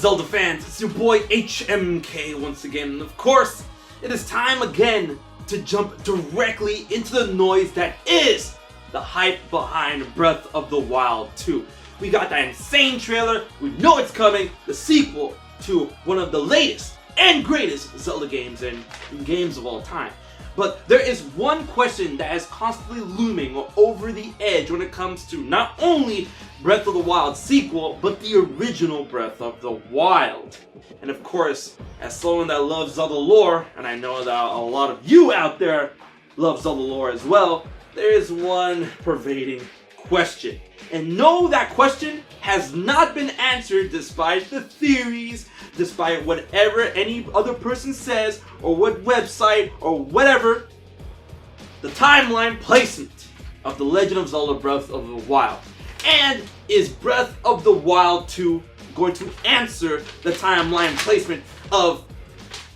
Zelda fans? It's your boy HMK once again, and of course, it is time again to jump directly into the noise that is the hype behind Breath of the Wild 2. We got that insane trailer, we know it's coming, the sequel to one of the latest and greatest Zelda games and games of all time. But there is one question that is constantly looming over the edge when it comes to not only Breath of the Wild sequel, but the original Breath of the Wild. And of course, as someone that loves Zelda lore, and I know that a lot of you out there love Zelda lore as well, there is one pervading question. And no, that question has not been answered despite the theories, despite whatever any other person says, or what website, or whatever. The timeline placement of The Legend of Zelda Breath of the Wild. And is Breath of the Wild 2 going to answer the timeline placement of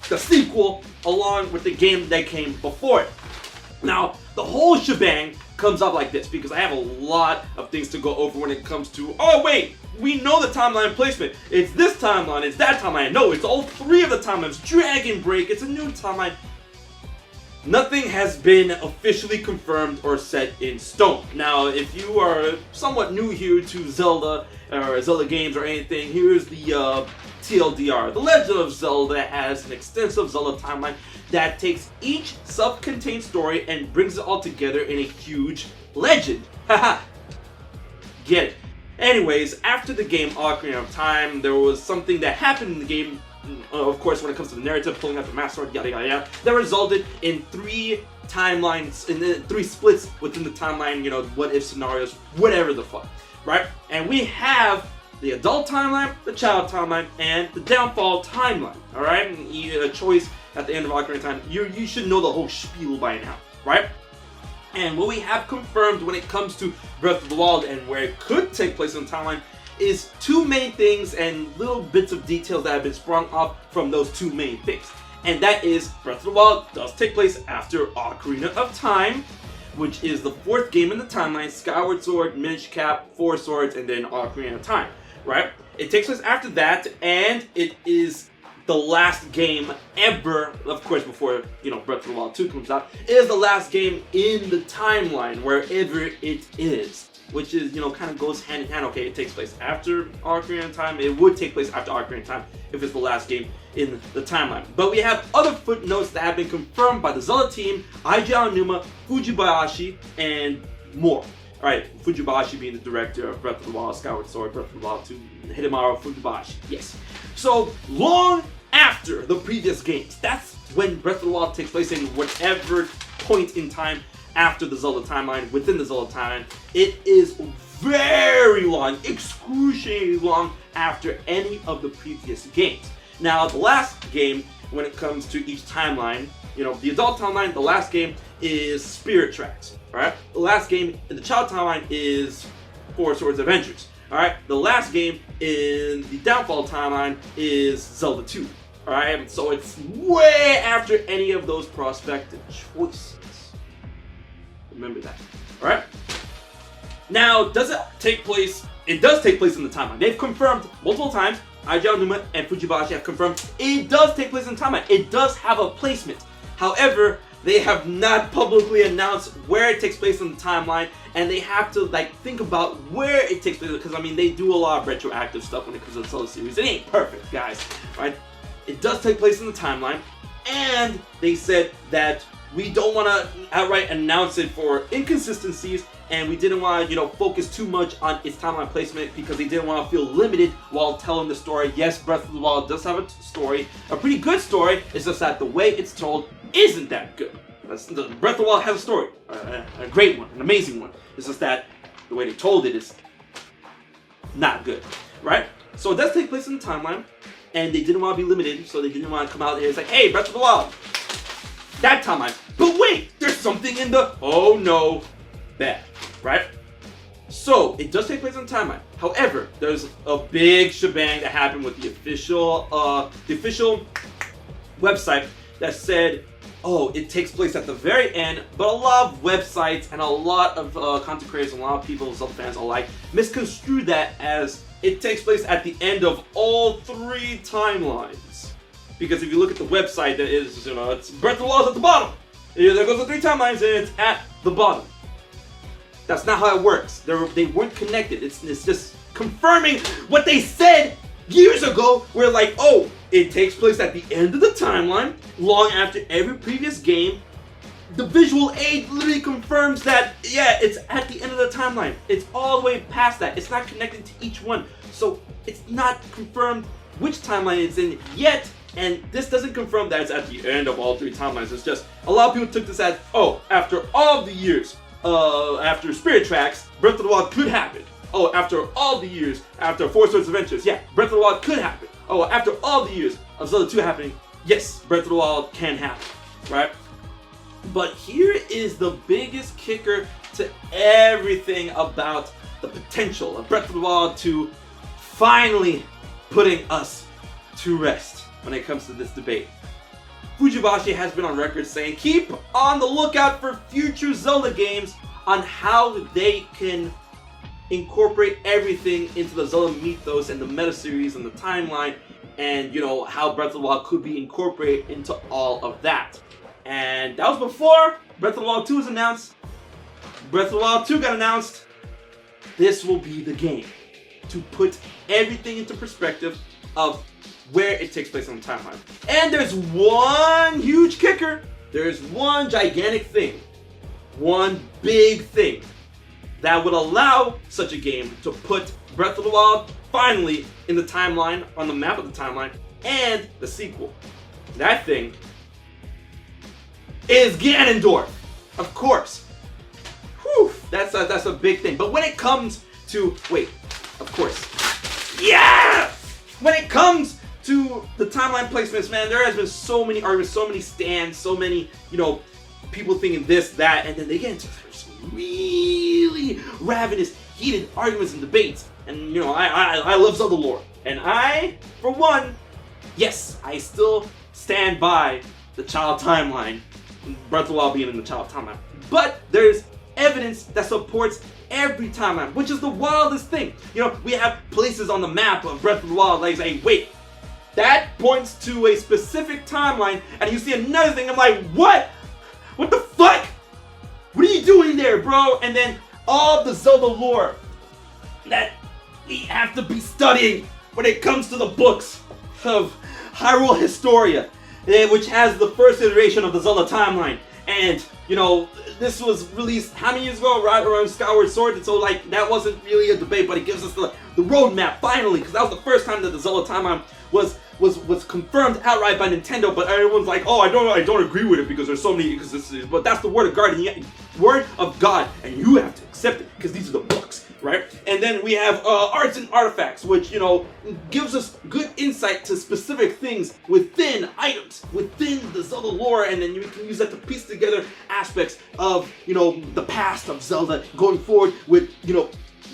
the sequel along with the game that came before it? Now, the whole shebang comes up like this because I have a lot of things to go over when it comes to, oh wait, we know the timeline placement. It's this timeline, it's that timeline. No, it's all three of the timelines. Dragon Break, it's a new timeline. Nothing has been officially confirmed or set in stone. Now, if you are somewhat new here to Zelda or Zelda games or anything, here's the TLDR. The Legend of Zelda has an extensive Zelda timeline that takes each self-contained story and brings it all together in a huge legend. Haha. Get it. Anyways, after the game Ocarina of Time, there was something that happened in the game, of course, when it comes to the narrative, pulling out the Master Sword, yada yada yada, that resulted in 3 timelines, in 3 splits within the timeline, you know, what if scenarios, whatever the fuck, right? And we have the adult timeline, the child timeline, and the downfall timeline, alright? You get a choice at the end of Ocarina of Time. You should know the whole spiel by now, right? And what we have confirmed when it comes to Breath of the Wild and where it could take place in the timeline is 2 main things and little bits of details that have been sprung off from those 2 main things. And that is, Breath of the Wild does take place after Ocarina of Time, which is the 4th game in the timeline, Skyward Sword, Minish Cap, 4 Swords, and then Ocarina of Time, right? It takes place after that, and it is the last game ever, of course before, you know, Breath of the Wild 2 comes out, it is the last game in the timeline, wherever it is. Which is, you know, kind of goes hand in hand. Okay, it takes place after Ocarina of Time. It would take place after Ocarina of Time if it's the last game in the timeline. But we have other footnotes that have been confirmed by the Zelda team, Eiji Aonuma, Fujibayashi, and more. Alright, Fujibayashi being the director of Breath of the Wild, Skyward Sword, Breath of the Wild 2, Hidemaru Fujibayashi, yes. So, long after the previous games, that's when Breath of the Wild takes place in whatever point in time after the Zelda timeline, within the Zelda timeline. It is very long, excruciatingly long after any of the previous games. Now, the last game, when it comes to each timeline, you know, the adult timeline, the last game is Spirit Tracks, alright? The last game in the child timeline is 4 Swords Adventures, alright? The last game in the downfall timeline is Zelda 2, alright? So it's way after any of those prospective choices. Remember that, alright? Now, does it take place? It does take place in the timeline. They've confirmed multiple times, Eiji Aonuma and Fujibayashi have confirmed it does take place in the timeline. It does have a placement. However, they have not publicly announced where it takes place in the timeline, and they have to, like, think about where it takes place, because, I mean, they do a lot of retroactive stuff when it comes to the Zelda series. It ain't perfect, guys, right? It does take place in the timeline, and they said that we don't want to outright announce it for inconsistencies, and we didn't want to, you know, focus too much on its timeline placement because they didn't want to feel limited while telling the story. Yes, Breath of the Wild does have a story, a pretty good story. It's just that the way it's told isn't that good. Breath of the Wild has a story, a great one, an amazing one. It's just that the way they told it is not good, right? So it does take place in the timeline, and they didn't want to be limited, so they didn't want to come out here and say, hey, Breath of the Wild, that timeline. But wait, there's something in the, oh no, bad, right? So, it does take place on timeline. However, there's a big shebang that happened with the official website that said, oh, it takes place at the very end, but a lot of websites and a lot of content creators and a lot of people, Zelda fans alike, misconstrued that as it takes place at the end of all 3 timelines. Because if you look at the website, that is, it's Breath of the Wild at the bottom. There goes the 3 timelines, and it's at the bottom. That's not how it works. They weren't connected. It's just confirming what they said years ago. Where like, oh, it takes place at the end of the timeline, long after every previous game. The visual aid literally confirms that, yeah, it's at the end of the timeline. It's all the way past that. It's not connected to each one. So it's not confirmed which timeline it's in yet. And this doesn't confirm that it's at the end of all 3 timelines. It's just, a lot of people took this as, oh, after all the years, after Spirit Tracks, Breath of the Wild could happen. Oh, after all the years, after Four Swords Adventures, yeah, Breath of the Wild could happen. Oh, after all the years of Zelda 2 happening, yes, Breath of the Wild can happen, right? But here is the biggest kicker to everything about the potential of Breath of the Wild to finally putting us to rest when it comes to this debate. Fujibashi has been on record saying, keep on the lookout for future Zelda games on how they can incorporate everything into the Zelda mythos and the meta series and the timeline, and how Breath of the Wild could be incorporated into all of that. And that was before Breath of the Wild 2 was announced. Breath of the Wild 2 got announced. This will be the game to put everything into perspective of where it takes place on the timeline. And there's one huge kicker. There's one gigantic thing. One big thing that would allow such a game to put Breath of the Wild finally in the timeline, on the map of the timeline, and the sequel. That thing is Ganondorf, of course. Whew, that's a big thing. But when it comes to, of course, yeah! When it comes to the timeline placements, man, there has been so many arguments, so many stands, so many, people thinking this, that, and then they get into some really ravenous, heated arguments and debates. And, I love Zelda lore. And I, for one, yes, I still stand by the child timeline, Breath of the Wild being in the child timeline. But there's evidence that supports every timeline, which is the wildest thing. We have places on the map of Breath of the Wild like say, wait, that points to a specific timeline, and you see another thing, I'm like, what? What the fuck? What are you doing there, bro? And then all the Zelda lore that we have to be studying when it comes to the books of Hyrule Historia, which has the first iteration of the Zelda timeline. And, this was released how many years ago, right around Skyward Sword, and so that wasn't really a debate, but it gives us the roadmap finally, because that was the first time that the Zelda timeline was confirmed outright by Nintendo. But everyone's like, oh, I don't agree with it because there's so many inconsistencies. But that's the word of God, and you have to accept it because these are the books, right? And then we have arts and artifacts, which gives us good insight to specific things within items, within the Zelda lore, and then you can use that to piece together aspects of the past of Zelda going forward with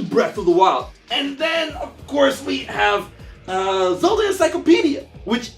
Breath of the Wild. And then of course we have Zelda Encyclopedia, which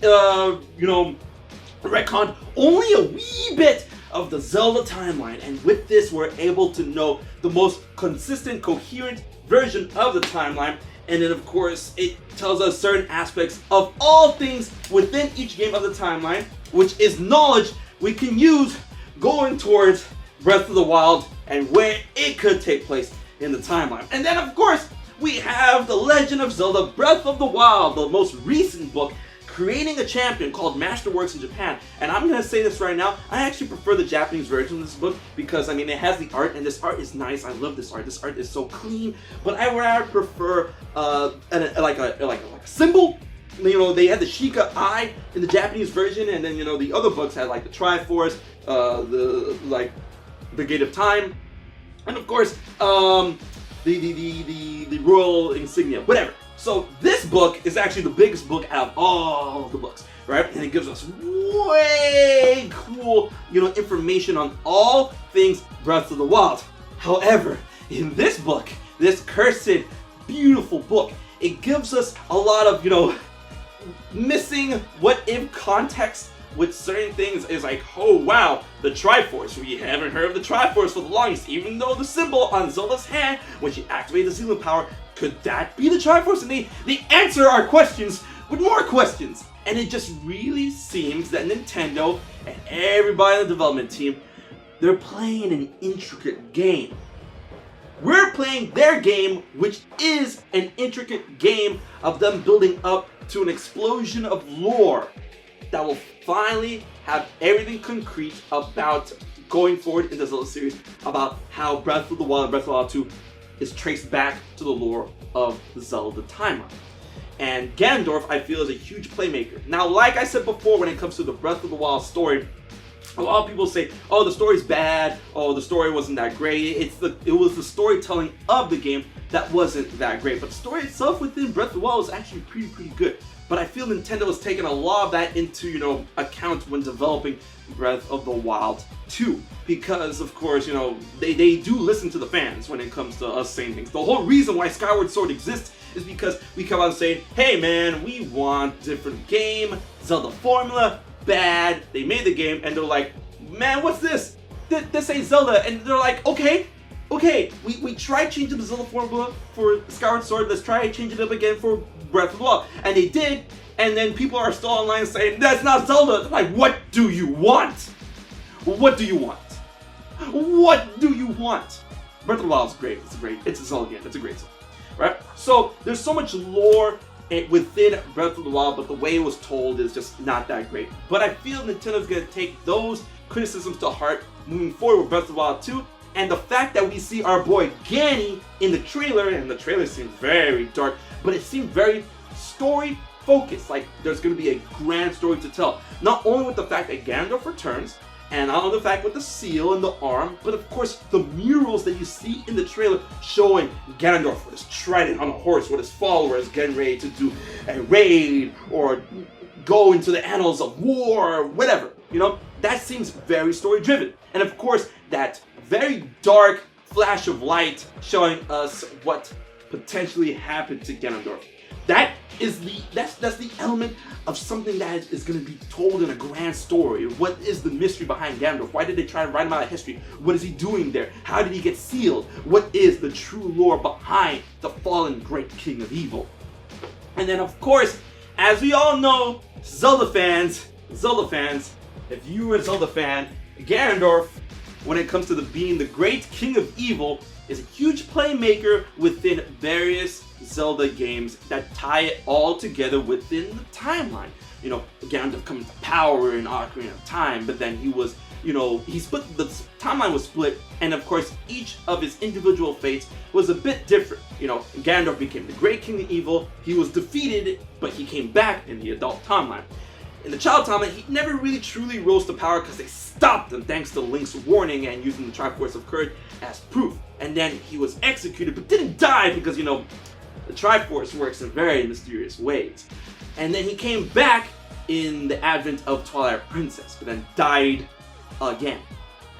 retconned only a wee bit of the Zelda timeline, and with this we're able to know the most consistent, coherent version of the timeline. And then of course it tells us certain aspects of all things within each game of the timeline, which is knowledge we can use going towards Breath of the Wild and where it could take place in the timeline. And then of course we have The Legend of Zelda Breath of the Wild, the most recent book, creating a champion called Masterworks in Japan. And I'm going to say this right now, I actually prefer the Japanese version of this book because, it has the art, and this art is nice. I love this art. This art is so clean. But I would prefer like a symbol. They had the Sheikah eye in the Japanese version, and then, the other books had like the Triforce, the Gate of Time, and of course, the royal insignia, whatever. So this book is actually the biggest book out of all of the books, right? And it gives us way cool, information on all things Breath of the Wild. However, in this book, this cursed, beautiful book, it gives us a lot of, missing what-if context with certain things. Is like, oh wow, the Triforce. We haven't heard of the Triforce for the longest, even though the symbol on Zelda's hand, when she activated the Zealand power, could that be the Triforce? And they answer our questions with more questions. And it just really seems that Nintendo and everybody on the development team, they're playing an intricate game. We're playing their game, which is an intricate game of them building up to an explosion of lore that will finally have everything concrete about going forward in the Zelda series, about how Breath of the Wild and Breath of the Wild 2 is traced back to the lore of the Zelda timeline. And Ganondorf, I feel, is a huge playmaker. Now, like I said before, when it comes to the Breath of the Wild story, a lot of people say, oh, the story's bad, oh, the story wasn't that great. It was the storytelling of the game that wasn't that great. But the story itself within Breath of the Wild was actually pretty good. But I feel Nintendo has taken a lot of that into, account when developing Breath of the Wild 2. Because, of course, they do listen to the fans when it comes to us saying things. The whole reason why Skyward Sword exists is because we come out and say, hey man, we want different game, Zelda formula, bad. They made the game and they're like, man, what's this? This ain't Zelda. And they're like, okay, we tried changing the Zelda formula for Skyward Sword, let's try changing it up again for Breath of the Wild. And they did, and then people are still online saying, that's not Zelda. They're like, what do you want? What do you want? What do you want? Breath of the Wild is great, it's a Zelda game, it's a great Zelda, right? So, there's so much lore within Breath of the Wild, but the way it was told is just not that great. But I feel Nintendo's gonna take those criticisms to heart moving forward with Breath of the Wild 2, and the fact that we see our boy Ganon in the trailer, and the trailer seems very dark, but it seemed very story focused, like there's gonna be a grand story to tell. Not only with the fact that Ganondorf returns, and not only the fact with the seal and the arm, but of course the murals that you see in the trailer showing Ganondorf with his trident on a horse with his followers getting ready to do a raid or go into the annals of war or whatever, that seems very story driven. And of course that very dark flash of light showing us what potentially happened to Ganondorf. That's the element of something that is going to be told in a grand story. What is the mystery behind Ganondorf? Why did they try to write him out of history? What is he doing there? How did he get sealed? What is the true lore behind the fallen great king of evil? And then of course, as we all know, Zelda fans, if you are a Zelda fan, Ganondorf, when it comes to being the great king of evil, is a huge playmaker within various Zelda games that tie it all together within the timeline. Ganondorf coming to power in Ocarina of Time, but then he was, he split, the timeline was split, and of course each of his individual fates was a bit different. Ganondorf became the great king of evil, he was defeated, but he came back in the adult timeline. In the child timeline, he never really truly rose to power because they stopped him thanks to Link's warning and using the Triforce of Courage as proof. And then he was executed, but didn't die because, the Triforce works in very mysterious ways. And then he came back in the advent of Twilight Princess, but then died again.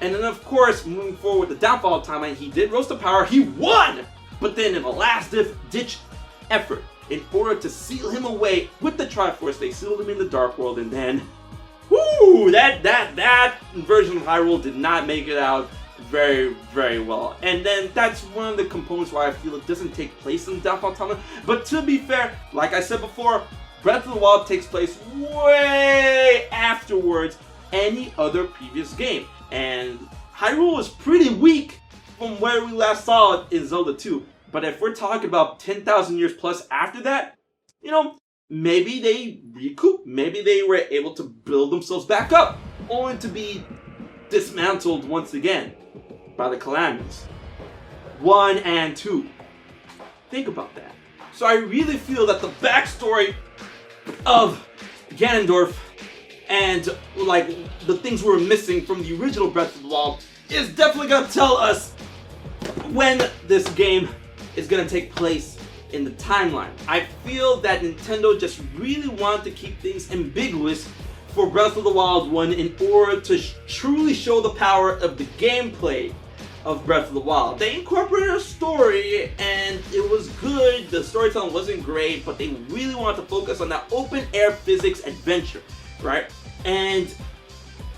And then of course, moving forward with the downfall of timeline, he did rose to power, he won! But then in a last ditch effort, in order to seal him away with the Triforce, they sealed him in the Dark World, and then, whoo, that version of Hyrule did not make it out very, very well. And then that's one of the components why I feel it doesn't take place in the Downfall timeline. But to be fair, like I said before, Breath of the Wild takes place way afterwards any other previous game. And Hyrule is pretty weak from where we last saw it in Zelda 2. But if we're talking about 10,000 years plus after that, maybe they recoup, maybe they were able to build themselves back up, only to be dismantled once again by the calamities. 1 and 2. Think about that. So I really feel that the backstory of Ganondorf and the things we were missing from the original Breath of the Wild is definitely gonna tell us when this game is gonna take place in the timeline. I feel that Nintendo just really wanted to keep things ambiguous for Breath of the Wild 1 in order to truly show the power of the gameplay of Breath of the Wild. They incorporated a story and it was good, the storytelling wasn't great, but they really wanted to focus on that open air physics adventure, right? And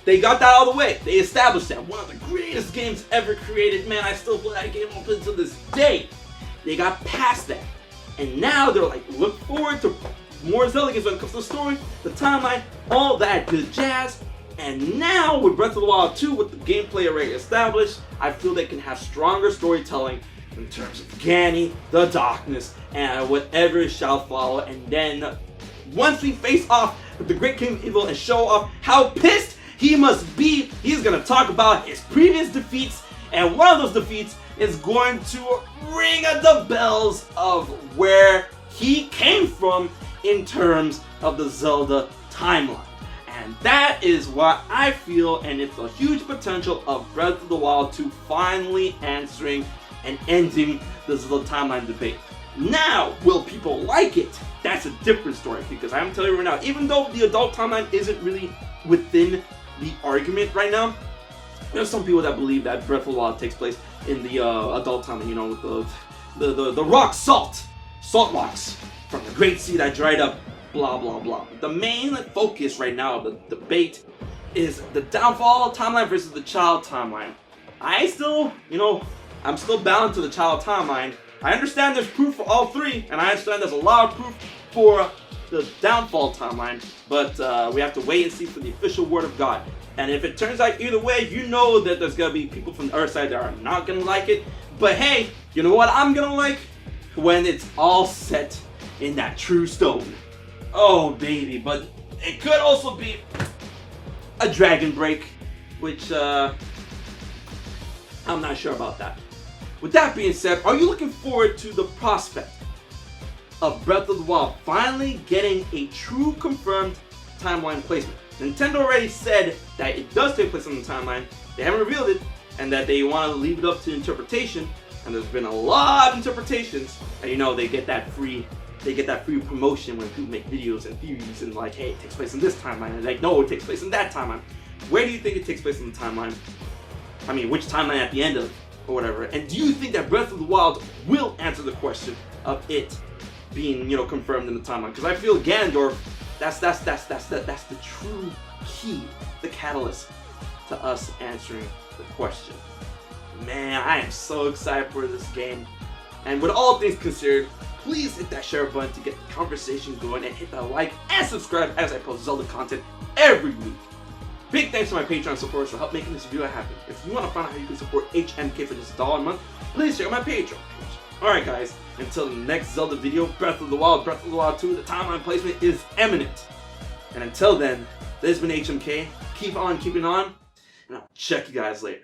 they got that out of the way. They established that. One of the greatest games ever created. Man, I still play that game up until this day. they got past that. And now they're like, look forward to more Zelda games when it comes to the story, the timeline, all that good jazz. And now with Breath of the Wild 2, with the gameplay already established, I feel they can have stronger storytelling in terms of Ganon, the darkness, and whatever shall follow. And then once we face off with the Great King of Evil and show off how pissed he must be, he's gonna talk about his previous defeats, and one of those defeats is going to ring at the bells of where he came from in terms of the Zelda timeline. And that is what I feel, and it's a huge potential of Breath of the Wild 2 finally answering and ending the Zelda timeline debate. Now, will people like it? That's a different story, because I'm telling you right now, even though the adult timeline isn't really within the argument right now, there's some people that believe that Breath of the Wild takes place in the adult timeline, you know, with the rock salt rocks from the Great Sea that dried up, blah blah blah. The main focus right now of the debate is the downfall timeline versus the child timeline. I'm still bound to the child timeline. I understand there's proof for all three, and I understand there's a lot of proof for the downfall timeline, but we have to wait and see for the official word of God. And if it turns out either way, you know that there's gonna be people from the Earth side that are not gonna like it. But hey, you know what I'm gonna like? When it's all set in that true stone. Oh baby, but it could also be a dragon break, which I'm not sure about that. With that being said, are you looking forward to the prospect of Breath of the Wild finally getting a true confirmed timeline placement? Nintendo already said that it does take place on the timeline. They haven't revealed it, and that they want to leave it up to interpretation. And there's been a lot of interpretations, and you know they get that free promotion when people make videos and theories and like, hey, it takes place in this timeline, and like, no, it takes place in that timeline. Where do you think it takes place in the timeline? I mean, which timeline at the end of, or whatever. And do you think that Breath of the Wild will answer the question of it being, you know, confirmed in the timeline? Because I feel Ganondorf, that's the true key, the catalyst to us answering the question. Man, I am so excited for this game. And with all things considered, please hit that share button to get the conversation going, and hit that like and subscribe as I post Zelda content every week. Big thanks to my Patreon supporters for help making this video happen. If you want to find out how you can support HMK for just $1 a month, please check out my Patreon page. Alright guys, until the next Zelda video, Breath of the Wild 2, the timeline placement is imminent. And until then, this has been HMK. Keep on keeping on, and I'll check you guys later.